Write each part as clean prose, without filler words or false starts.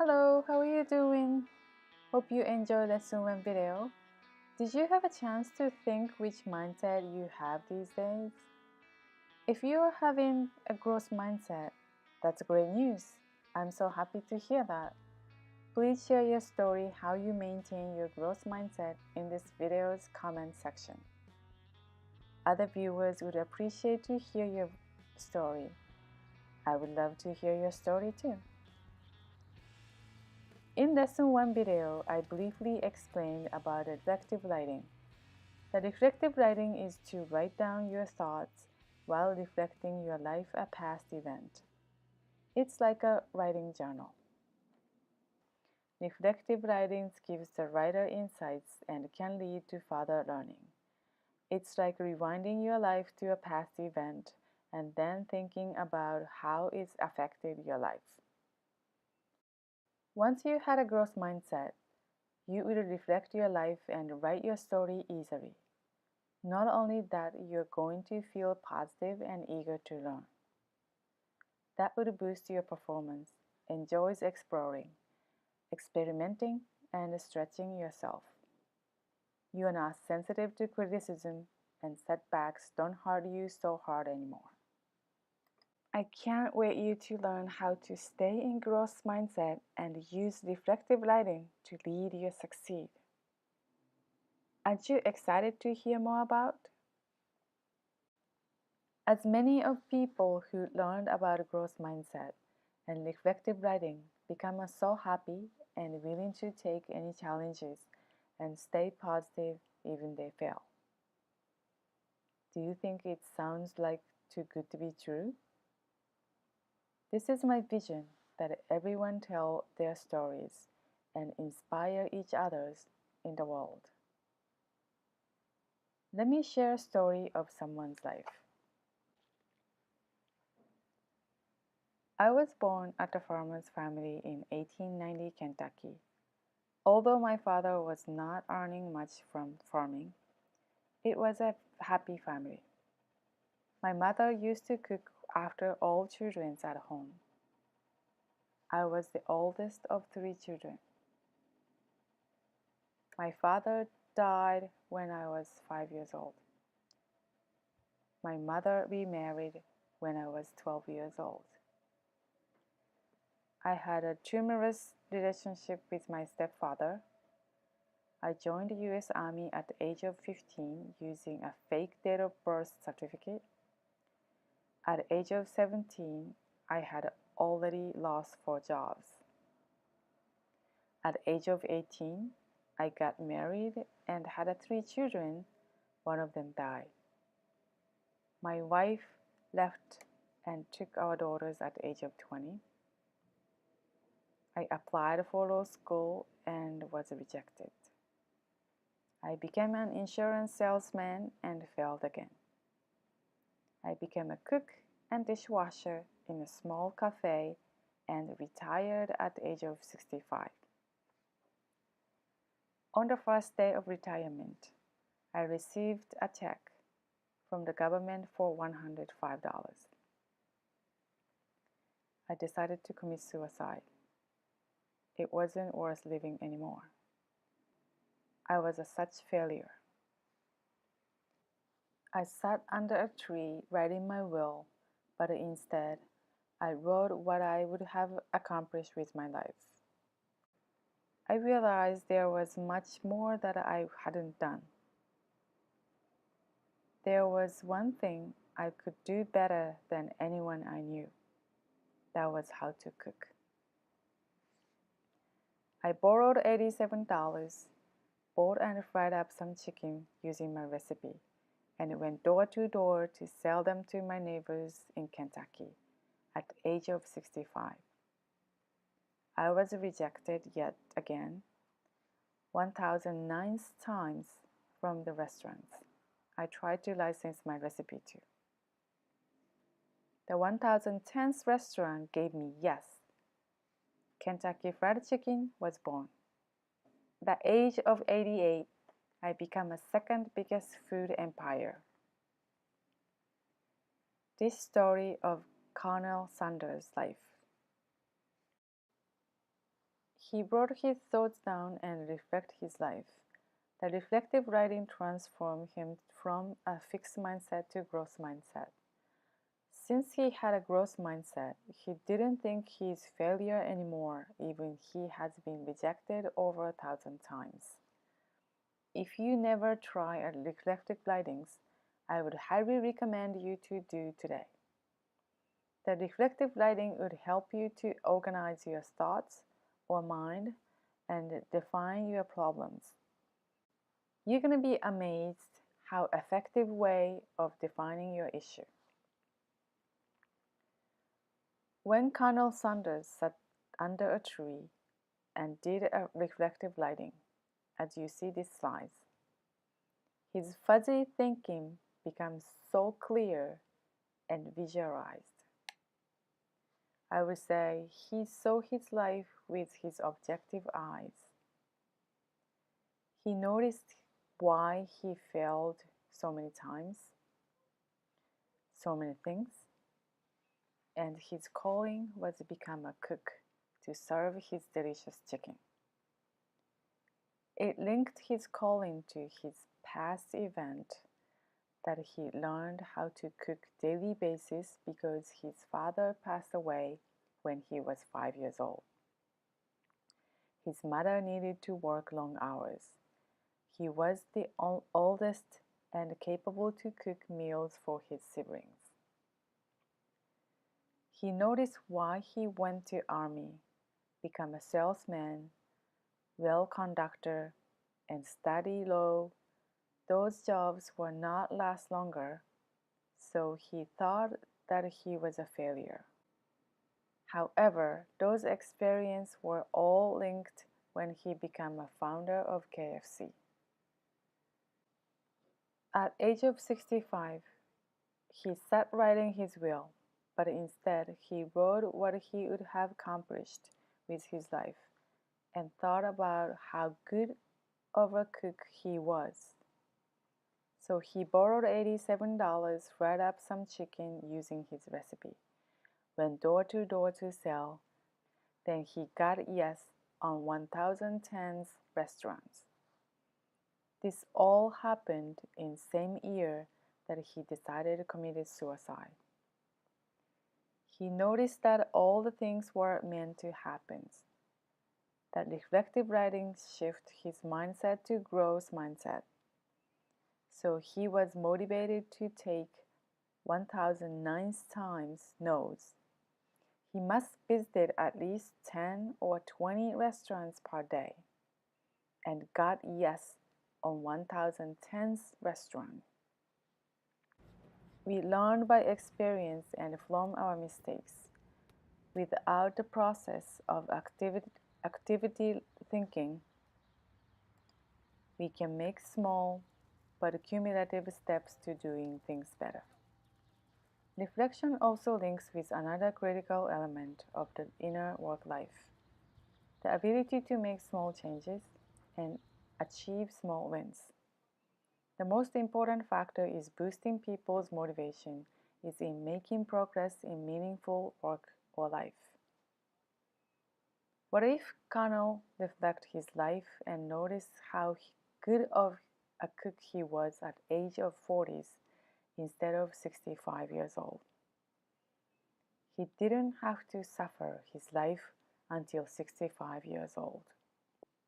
Hello, how are you doing? Hope you enjoyed the lesson 1 video. Did you have a chance to think which mindset you have these days? If you are having a growth mindset, that's great news. I'm so happy to hear that. Please share your story how you maintain your growth mindset in this video's comment section. Other viewers would appreciate to hear your story. I would love to hear your story too. In lesson 1 video, I briefly explained about reflective writing. The reflective writing is to write down your thoughts while reflecting your life a past event. It's like a writing journal. Reflective writing gives the writer insights and can lead to further learning. It's like rewinding your life to a past event and then thinking about how it's affected your life. Once you had a growth mindset, you will reflect your life and write your story easily. Not only that, you're going to feel positive and eager to learn. That would boost your performance, enjoys exploring, experimenting, and stretching yourself. You are not sensitive to criticism, and setbacks don't hurt you so hard anymore. I can't wait you to learn how to stay in growth mindset and use reflective writing to lead you succeed. Aren't you excited to hear more about? As many of people who learned about growth mindset and reflective writing become so happy and willing to take any challenges and stay positive even they fail. Do you think it sounds like too good to be true? This is my vision that everyone tell their stories and inspire each others in the world. Let me share a story of someone's life. I was born at a farmer's family in 1890 Kentucky. Although my father was not earning much from farming, it was a happy family. My mother used to cook after all children at home. I was the oldest of 3 children. My father died when I was 5 years old. My mother remarried when I was 12 years old. I had a tumultuous relationship with my stepfather. I joined the US Army at the age of 15 using a fake date of birth certificate. At the age of 17, I had already lost 4 jobs. At the age of 18, I got married and had 3 children. One of them died. My wife left and took our daughters at the age of 20. I applied for law school and was rejected. I became an insurance salesman and failed again. I became a cook and dishwasher in a small cafe and retired at the age of 65. On the first day of retirement, I received a check from the government for $105. I decided to commit suicide. It wasn't worth living anymore. I was such failure. I sat under a tree writing my will, but instead I wrote what I would have accomplished with my life. I realized there was much more that I hadn't done. There was one thing I could do better than anyone I knew. That was how to cook. I borrowed $87, bought and fried up some chicken using my recipe, and went door to door to sell them to my neighbors in Kentucky at the age of 65. I was rejected yet again, 1,009 times from the restaurants I tried to license my recipe to. The 1,010th restaurant gave me yes. Kentucky Fried Chicken was born. At the age of 88, I became a second biggest food empire. This story of Colonel Sanders' life. He brought his thoughts down and reflected his life. The reflective writing transformed him from a fixed mindset to growth mindset. Since he had a growth mindset, he didn't think he's failure anymore, even he has been rejected over 1,000 times. If you never try a reflective writings, I would highly recommend you to do today. The reflective writing would help you to organize your thoughts or mind and define your problems. You're going to be amazed how effective way of defining your issue. When Colonel Sanders sat under a tree and did a reflective writing, as you see these slides, his fuzzy thinking becomes so clear and visualized. I would say he saw his life with his objective eyes. He noticed why he failed so many times, so many things, and his calling was to become a cook to serve his delicious chicken. It linked his calling to his past event that he learned how to cook daily basis because his father passed away when he was 5 years old. His mother needed to work long hours. He was the oldest and capable to cook meals for his siblings. He noticed why he went to army, become a salesman, rail conductor, and study law. Those jobs will not last longer, so he thought that he was a failure. However, those experiences were all linked when he became a founder of KFC. At age of 65, he sat writing his will, but instead he wrote what he would have accomplished with his life and thought about how good of a cook he was. So he borrowed $87, fried up some chicken using his recipe, went door to door to sell. Then he got yes on 1,010 restaurants. This all happened in same year that he decided to commit suicide. He noticed that all the things were meant to happen. That reflective writing shifted his mindset to growth mindset. So he was motivated to take 1,009 times no's. He must visit at least 10 or 20 restaurants per day and got yes on 1,010th restaurant. We learn by experience and from our mistakes. Without the process of activity thinking, we can make small but cumulative steps to doing things better. Reflection also links with another critical element of the inner work life, the ability to make small changes and achieve small wins. The most important factor is boosting people's motivation is in making progress in meaningful work or life. What if Connell reflected his life and noticed how good of a cook he was at age of 40s instead of 65 years old? He didn't have to suffer his life until 65 years old.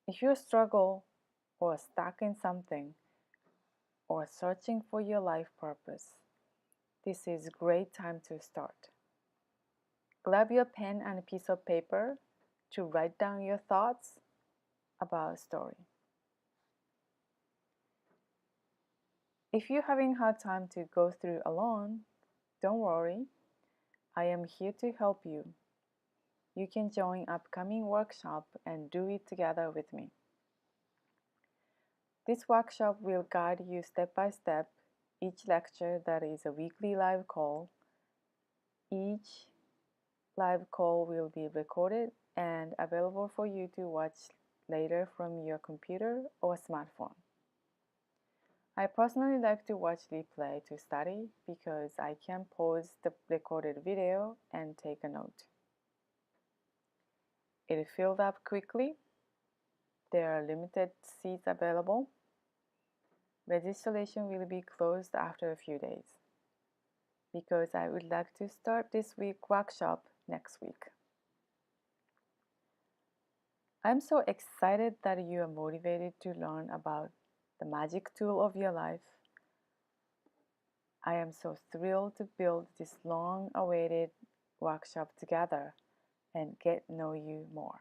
If you struggle or stuck in something or searching for your life purpose, this is a great time to start. Grab your pen and a piece of paper to write down your thoughts about a story. If you're having a hard time to go through alone, don't worry. I am here to help you. You can join upcoming workshop and do it together with me. This workshop will guide you step by step. Each lecture that is a weekly live call. Each live call will be recorded and available for you to watch later from your computer or smartphone. I personally like to watch replay to study because I can pause the recorded video and take a note. It filled up quickly. There are limited seats available. Registration will be closed after a few days because I would like to start this week workshop next week. I'm so excited that you are motivated to learn about the magic tool of your life. I am so thrilled to build this long-awaited workshop together and get to know you more.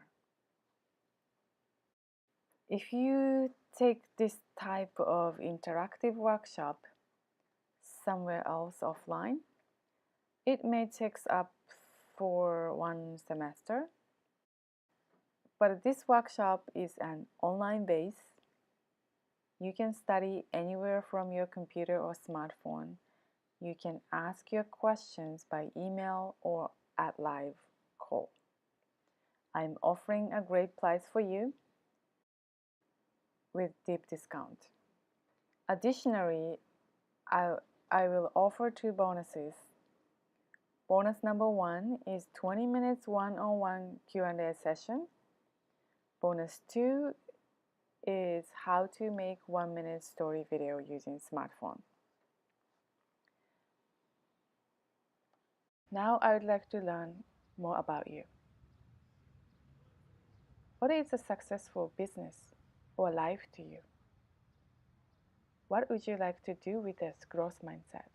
If you take this type of interactive workshop somewhere else offline, it may take up for one semester. But this workshop is an online base. You can study anywhere from your computer or smartphone. You can ask your questions by email or at live call. I'm offering a great price for you with deep discount. Additionally, I will offer 2 bonuses. Bonus number 1 is 20 minutes one-on-one Q&A session. Bonus 2 is how to make 1-minute story video using smartphone. Now I would like to learn more about you. What is a successful business or life to you? What would you like to do with this growth mindset?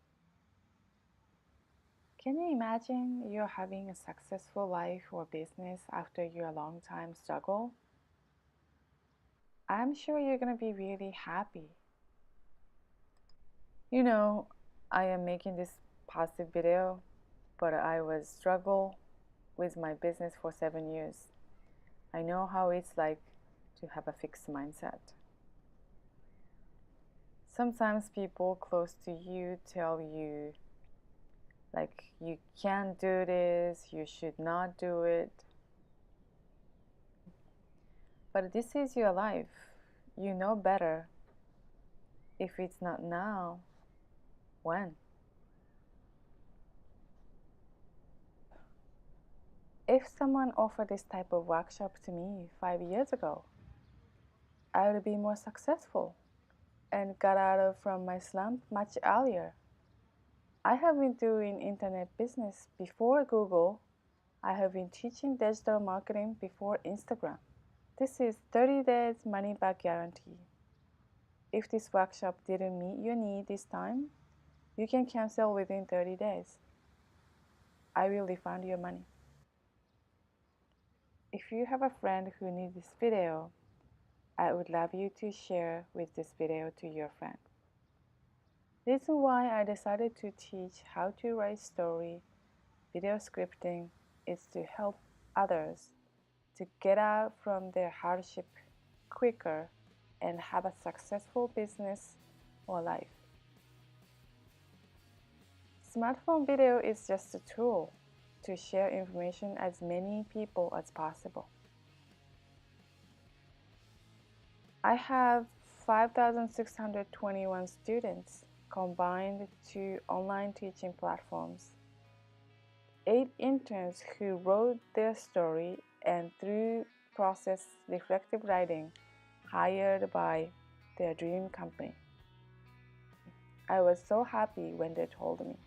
Can you imagine you're having a successful life or business after your long time struggle? I'm sure you're going to be really happy. You know, I am making this positive video, but I was struggle with my business for 7 years. I know how it's like to have a fixed mindset. Sometimes people close to you tell you, like, you can't do this, you should not do it. But this is your life. You know better. If it's not now, when? If someone offered this type of workshop to me 5 years ago, I would be more successful and got out from my slump much earlier. I have been doing internet business before Google. I have been teaching digital marketing before Instagram. This is 30 days money back guarantee. If this workshop didn't meet your need this time, you can cancel within 30 days. I will refund your money. If you have a friend who needs this video, I would love you to share with this video to your friend. The reason why I decided to teach how to write story, video scripting, is to help others to get out from their hardship quicker and have a successful business or life. Smartphone video is just a tool to share information as many people as possible. I have 5,621 students combined to online teaching platforms, 8 interns who wrote their story and through process reflective writing hired by their dream company. I was so happy when they told me.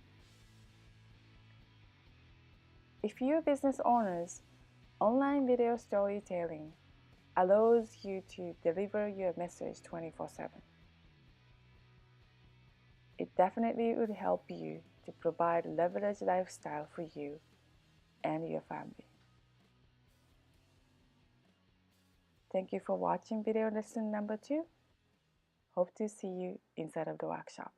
If you're business owners, online video storytelling allows you to deliver your message 24/7. It definitely would help you to provide leveraged lifestyle for you and your family. Thank you for watching video lesson number 2. Hope to see you inside of the workshop.